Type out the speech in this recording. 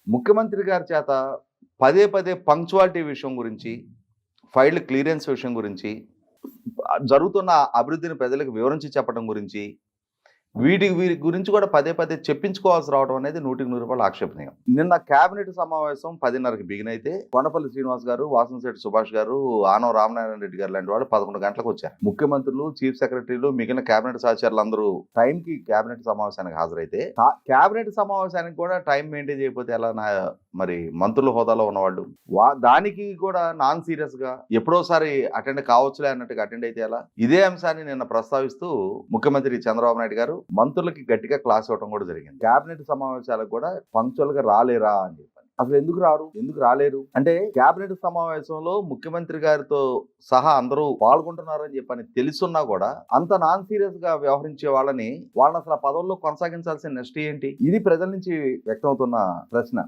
ముఖ్యమంత్రి గారి చేత పదే పదే పంక్చువాలిటీ విషయం గురించి, ఫైళ్ళ క్లియరెన్స్ విషయం గురించి, జరుగుతున్న అభివృద్ధిని ప్రజలకు వివరించి చెప్పడం గురించి, వీటి గురించి కూడా పదే పదే చెప్పించుకోవాల్సి రావడం అనేది 100% ఆక్షేపణీయం. నిన్న కేబినెట్ సమావేశం 10:30కి బిగిన్ అయితే కొండపల్లి శ్రీనివాస్ గారు, వాసంశెట్టి సుభాష్ గారు, ఆనవ రామనారాయణ రెడ్డి గారు లాంటి వాళ్ళు 11 గంటలకు వచ్చారు. ముఖ్యమంత్రులు, చీఫ్ సెక్రటరీలు, మిగిలిన కేబినెట్ సహచరులు అందరూ టైంకి కేబినెట్ సమావేశానికి హాజరైతే కేబినెట్ సమావేశానికి కూడా టైం మెయింటైన్ చేయకపోతే ఎలా? మరి మంత్రుల హోదాలో ఉన్నవాళ్ళు దానికి కూడా నాన్ సీరియస్ గా ఎప్పుడోసారి అటెండ్ కావచ్చులే అన్నట్టుగా అటెండ్ అయితే ఎలా? ఇదే అంశాన్ని నిన్న ప్రస్తావిస్తూ ముఖ్యమంత్రి చంద్రబాబు నాయుడు గారు మంత్రులకి గట్టిగా క్లాస్ ఇవ్వడం కూడా జరిగింది. కేబినెట్ సమావేశాలకు కూడా పంక్చువల్ గా రాలేరా అని చెప్పి. అసలు ఎందుకు రాలేరు అంటే కేబినెట్ సమావేశంలో ముఖ్యమంత్రి గారితో సహా అందరూ పాల్గొంటున్నారు అని చెప్పని తెలుసున్నా కూడా అంత నాన్ సీరియస్ గా వ్యవహరించే వాళ్ళని అసలు ఆ పదవుల్లో కొనసాగించాల్సిన నెక్స్ట్ ఏంటి? ఇది ప్రజల నుంచి వ్యక్తమవుతున్న ప్రశ్న.